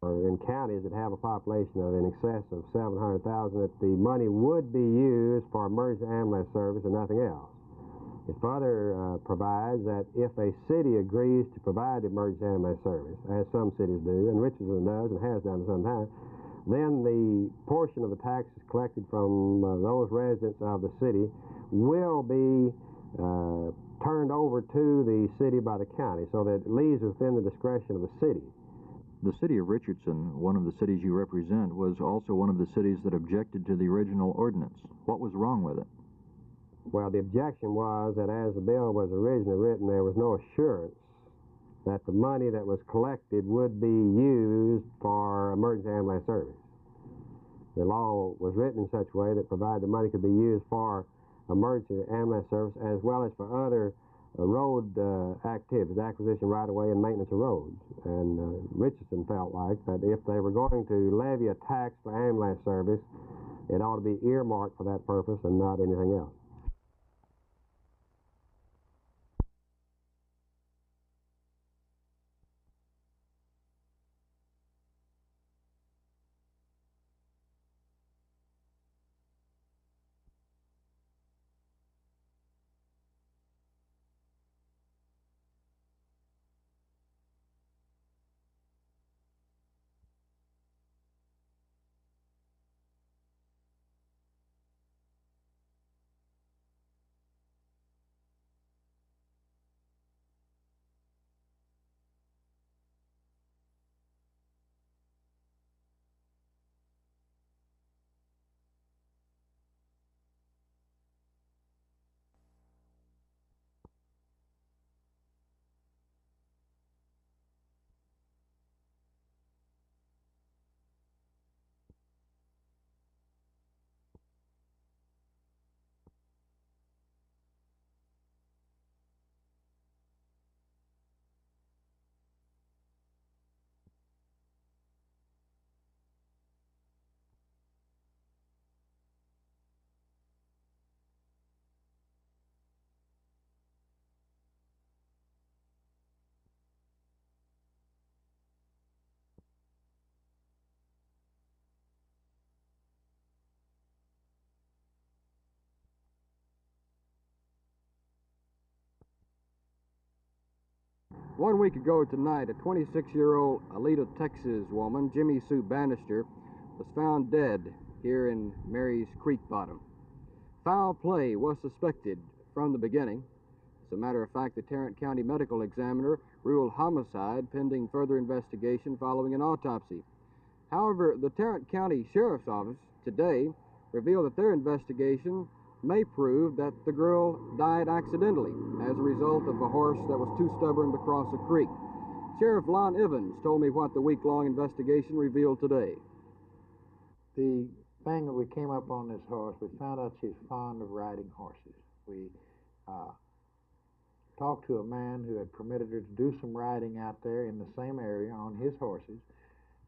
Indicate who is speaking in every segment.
Speaker 1: in counties that have a population of in excess of 700,000, that the money would be used for emergency ambulance service and nothing else. It further provides that if a city agrees to provide emergency ambulance service, as some cities do, and Richardson does and has done for some time, then the portion of the taxes collected from those residents of the city will be turned over to the city by the county, so that it leaves within the discretion of the city.
Speaker 2: The city of Richardson, one of the cities you represent, was also one of the cities that objected to the original ordinance. What was wrong with it?
Speaker 1: Well, the objection was that as the bill was originally written, there was no assurance that the money that was collected would be used for emergency ambulance service. The law was written in such a way that provided the money could be used for emergency ambulance service as well as for other road activities, acquisition right-of-way and maintenance of roads. And Richardson felt like that if they were going to levy a tax for ambulance service, it ought to be earmarked for that purpose and not anything else.
Speaker 3: One week ago tonight, a 26-year-old Aleta, Texas woman, Jimmie Sue Bannister, was found dead here in Mary's Creek bottom. Foul play was suspected from the beginning. As a matter of fact, the Tarrant County Medical Examiner ruled homicide pending further investigation following an autopsy. However, the Tarrant County Sheriff's Office today revealed that their investigation may prove that the girl died accidentally as a result of a horse that was too stubborn to cross a creek. Sheriff Lon Evans told me what the week-long investigation revealed today.
Speaker 4: The thing that we came up on this horse, we found out she's fond of riding horses. We talked to a man who had permitted her to do some riding out there in the same area on his horses,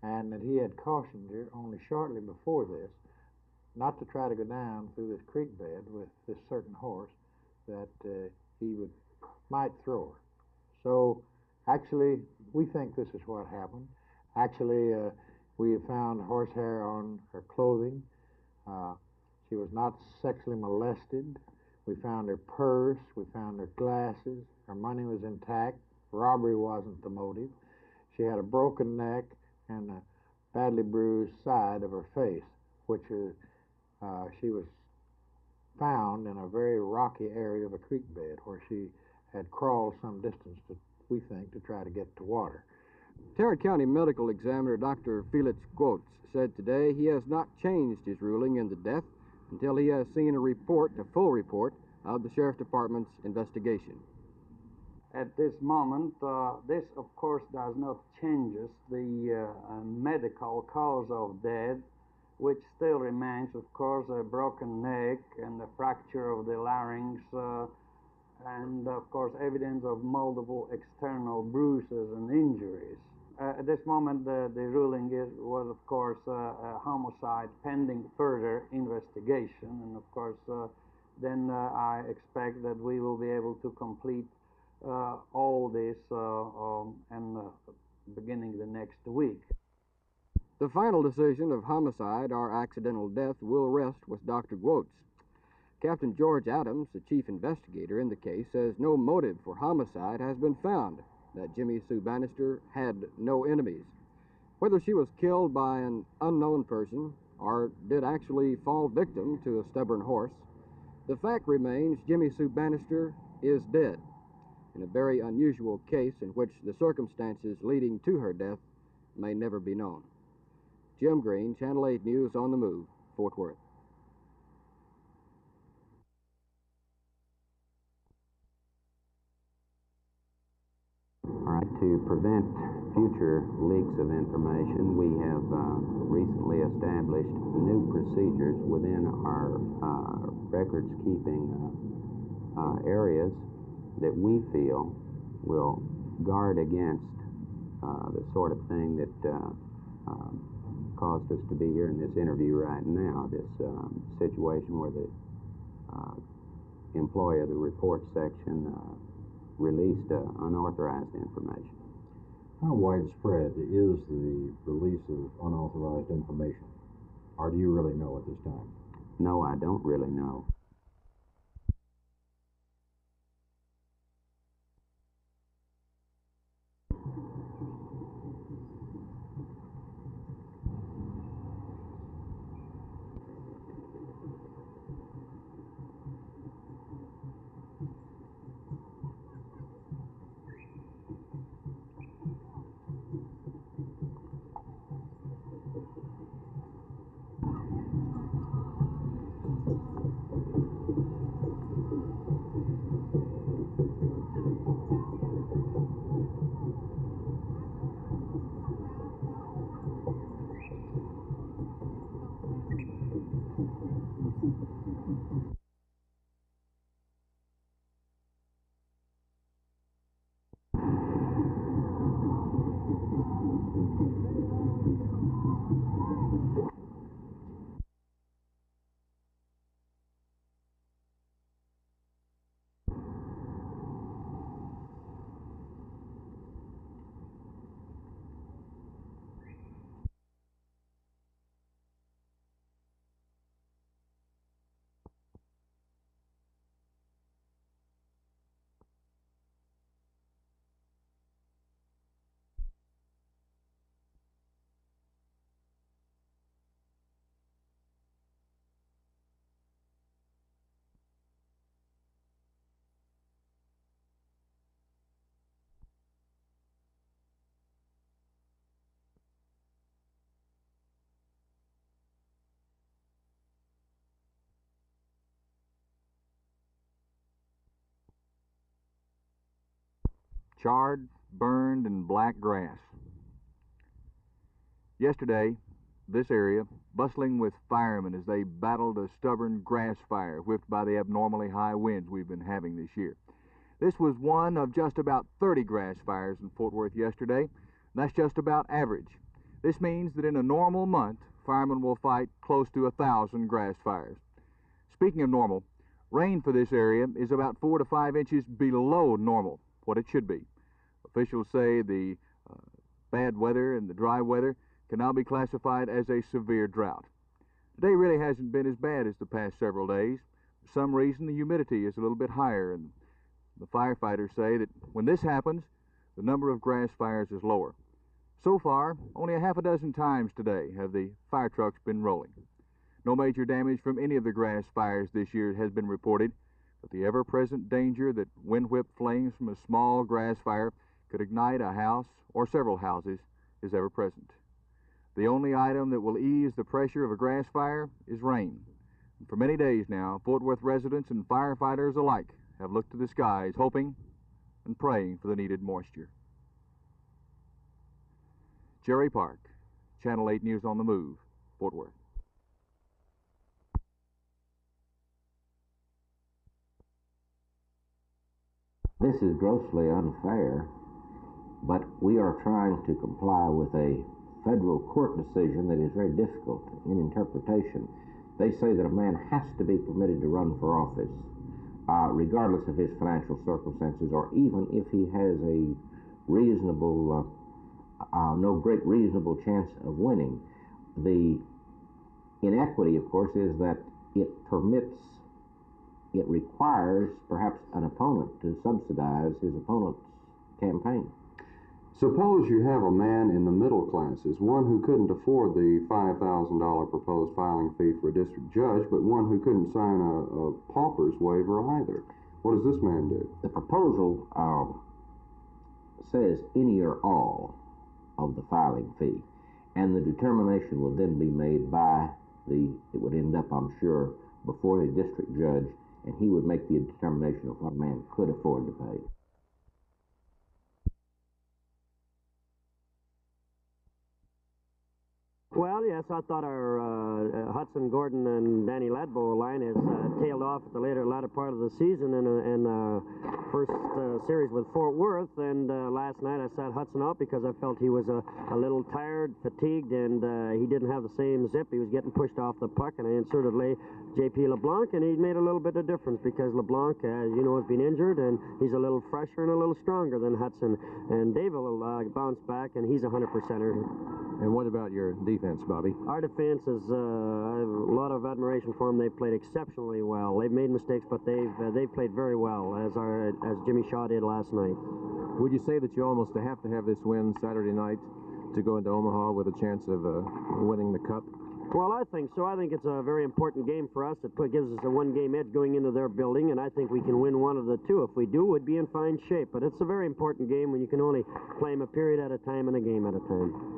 Speaker 4: and that he had cautioned her only shortly before this not to try to go down through this creek bed with this certain horse, that he might throw her. So actually, we think this is what happened. Actually, we have found horsehair on her clothing. She was not sexually molested. We found her purse. We found her glasses. Her money was intact. Robbery wasn't the motive. She had a broken neck and a badly bruised side of her face, which is she was found in a very rocky area of a creek bed where she had crawled some distance, we think, to try to get to water.
Speaker 3: Tarrant County Medical Examiner Dr. Feliks Gwozdz said today he has not changed his ruling in the death until he has seen a full report of the Sheriff's Department's investigation.
Speaker 5: At this moment, this of course does not change the medical cause of death, which still remains, of course, a broken neck and a fracture of the larynx, and, of course, evidence of multiple external bruises and injuries. At this moment, the ruling was, of course, a homicide pending further investigation, and, of course, then I expect that we will be able to complete all this and beginning the next week.
Speaker 3: The final decision of homicide or accidental death will rest with Dr. Gwozdz. Captain George Adams, the chief investigator in the case, says no motive for homicide has been found, that Jimmie Sue Bannister had no enemies. Whether she was killed by an unknown person or did actually fall victim to a stubborn horse, the fact remains Jimmie Sue Bannister is dead, in a very unusual case in which the circumstances leading to her death may never be known. Jim Green, Channel 8 News on the Move, Fort Worth.
Speaker 6: All right, to prevent future leaks of information, we have recently established new procedures within our records-keeping areas that we feel will guard against the sort of thing that caused us to be here in this interview right now, this situation where the employee of the report section released unauthorized information.
Speaker 2: How widespread is the release of unauthorized information? Or do you really know at this time?
Speaker 6: No, I don't really know.
Speaker 7: Charred, burned, and black grass. Yesterday, this area, bustling with firemen as they battled a stubborn grass fire whipped by the abnormally high winds we've been having this year. This was one of just about 30 grass fires in Fort Worth yesterday. That's just about average. This means that in a normal month, firemen will fight close to 1,000 grass fires. Speaking of normal, rain for this area is about 4 to 5 inches below normal, what it should be. Officials say the bad weather and the dry weather can now be classified as a severe drought. Today really hasn't been as bad as the past several days. For some reason, the humidity is a little bit higher, and the firefighters say that when this happens, the number of grass fires is lower. So far, only a half a dozen times today have the fire trucks been rolling. No major damage from any of the grass fires this year has been reported, but the ever-present danger that wind-whipped flames from a small grass fire could ignite a house or several houses is ever present. The only item that will ease the pressure of a grass fire is rain. And for many days now, Fort Worth residents and firefighters alike have looked to the skies, hoping and praying for the needed moisture. Jerry Park, Channel 8 News on the Move, Fort Worth.
Speaker 6: This is grossly unfair, but we are trying to comply with a federal court decision that is very difficult in interpretation. They say that a man has to be permitted to run for office, regardless of his financial circumstances, or even if he has a reasonable no great reasonable chance of winning. The inequity, of course, is that it requires perhaps an opponent to subsidize his opponent's campaign.
Speaker 8: Suppose you have a man in the middle classes, one who couldn't afford the $5,000 proposed filing fee for a district judge, but one who couldn't sign a pauper's waiver either. What does this man do?
Speaker 6: The proposal says any or all of the filing fee, and the determination will then be made by it would end up, I'm sure, before the district judge, and he would make the determination of what a man could afford to pay.
Speaker 9: Well, yes, I thought our Hudson, Gordon, and Danny Ladbo line has tailed off at the latter part of the season in first series with Fort Worth, and last night I sat Hudson out because I felt he was a little tired, fatigued, and he didn't have the same zip. He was getting pushed off the puck, and I inserted J.P. LeBlanc, and he made a little bit of difference because LeBlanc, as you know, has been injured, and he's a little fresher and a little stronger than Hudson. And Dave will bounce back, and he's a 100%er.
Speaker 2: And what about your defense, Bobby?
Speaker 9: Our defense is I have a lot of admiration for them. They've played exceptionally well. They've made mistakes, but they've played very well, as Jimmy Shaw did last night.
Speaker 2: Would you say that you almost have to have this win Saturday night to go into Omaha with a chance of winning the Cup?
Speaker 9: Well, I think so. I think it's a very important game for us. It gives us a one-game edge going into their building, and I think we can win one of the two. If we do, we'd be in fine shape. But it's a very important game when you can only play them a period at a time and a game at a time.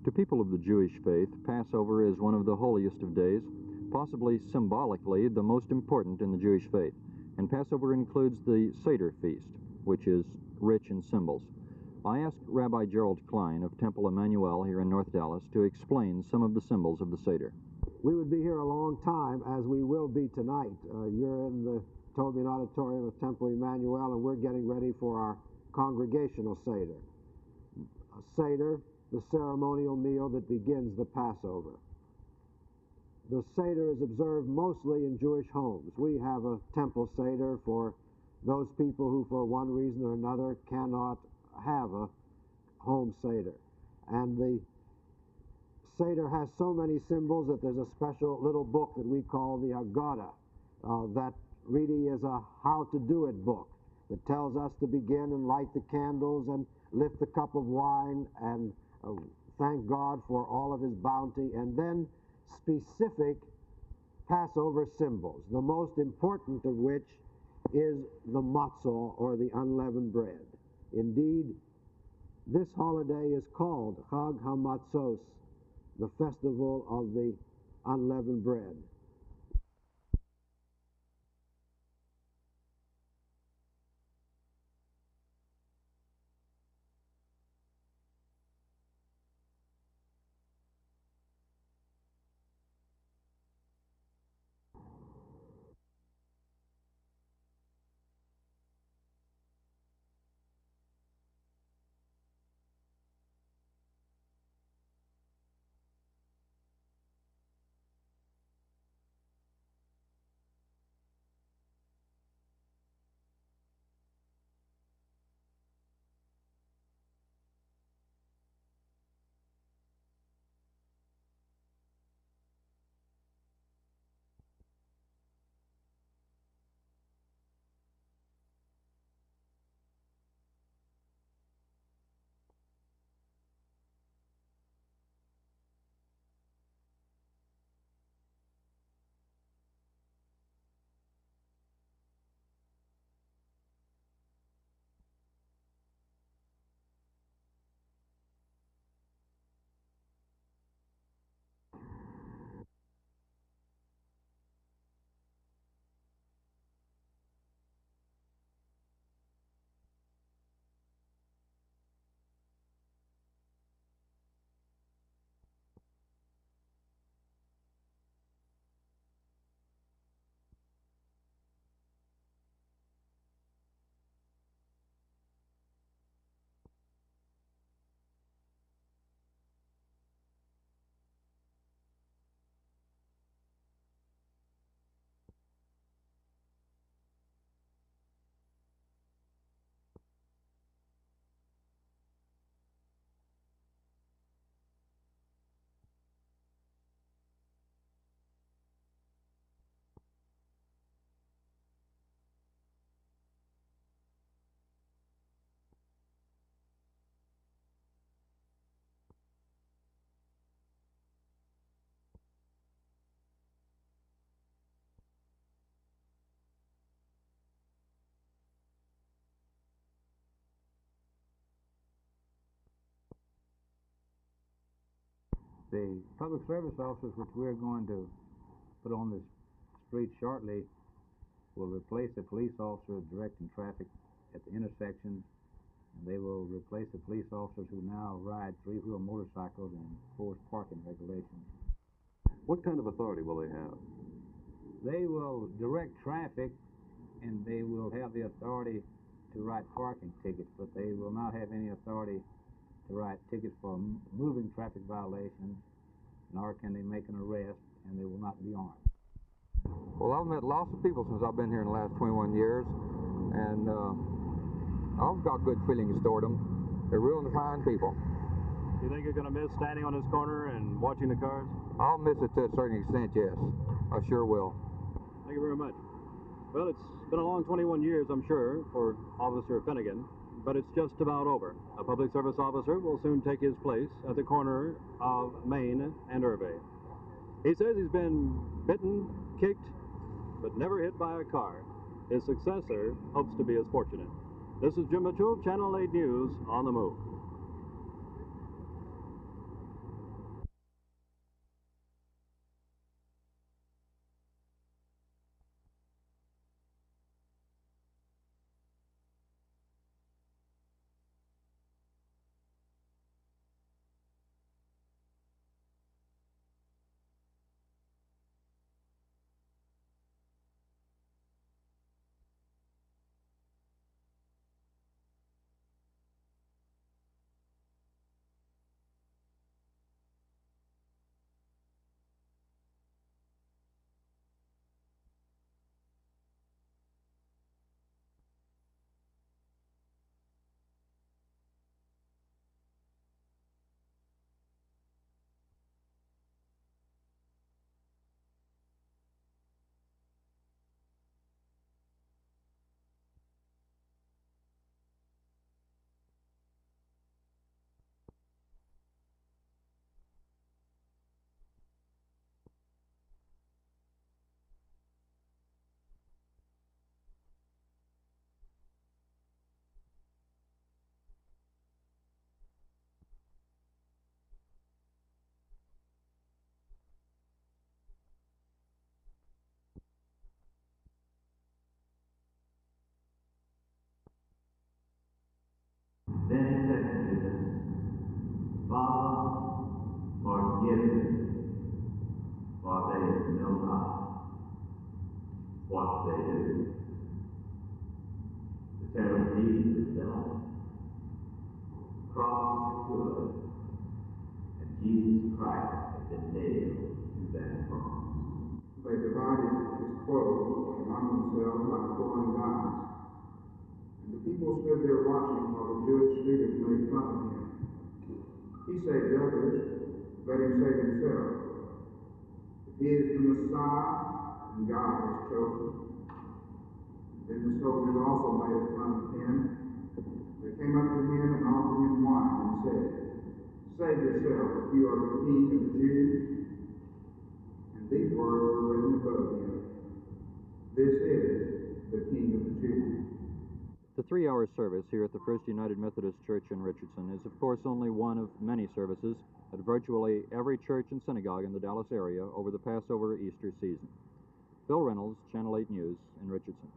Speaker 2: To people of the Jewish faith, Passover is one of the holiest of days, possibly symbolically the most important in the Jewish faith. And Passover includes the Seder feast, which is rich in symbols. I asked Rabbi Gerald Klein of Temple Emanu-El here in North Dallas to explain some of the symbols of the Seder.
Speaker 10: We would be here a long time, as we will be tonight. You're in the Tomme Auditorium of Temple Emanu-El, and we're getting ready for our congregational Seder. A Seder, the ceremonial meal that begins the Passover. The Seder is observed mostly in Jewish homes. We have a temple Seder for those people who, for one reason or another, cannot have a home Seder. And the Seder has so many symbols that there's a special little book that we call the Haggadah that really is a how-to-do-it book that tells us to begin and light the candles and lift the cup of wine and thank God for all of his bounty, and then specific Passover symbols, the most important of which is the matzah, or the unleavened bread. Indeed, this holiday is called Chag HaMatzos, the festival of the unleavened bread.
Speaker 11: the public service officers, which we're going to put on the street shortly, will replace the police officer directing traffic at the intersections, and they will replace the police officers who now ride three-wheel motorcycles and enforce parking regulations.
Speaker 12: What kind of authority will they have?
Speaker 11: They will direct traffic, and they will have the authority to write parking tickets, but they will not have any authority to write tickets for moving traffic violations, nor can they make an arrest, and they will not be armed.
Speaker 13: Well, I've met lots of people since I've been here in the last 21 years, and I've got good feelings toward them. They're real fine people.
Speaker 14: Do you think you're going to miss standing on this corner and watching the cars?
Speaker 13: I'll miss it to a certain extent, yes. I sure will.
Speaker 14: Thank you very much. Well, it's been a long 21 years, I'm sure, for Officer Finigan, but it's just about over. A public service officer will soon take his place at the corner of Main and Ervay. He says he's been bitten, kicked, but never hit by a car. His successor hopes to be as fortunate. This is Jim Mitchell, Channel 8 News, on the move.
Speaker 15: Then said Jesus, Father, forgive them, for they know not what they do. The terrible deed is done. The cross is good, and Jesus Christ has been nailed to that cross.
Speaker 16: They divided his clothes among themselves by 4 dimes. And the people stood there watching while the Jewish leaders made fun of him. He saved others, let him save himself. If he is the Messiah, then God has chosen. Then the soldiers also made fun of him. They came up to him and offered him wine and said, Save yourself, if you are the king of the Jews. And these words were written above him. This is the King of the Jews.
Speaker 2: The 3-hour service here at the First United Methodist Church in Richardson is, of course, only one of many services at virtually every church and synagogue in the Dallas area over the Passover Easter season. Bill Reynolds, Channel 8 News in Richardson.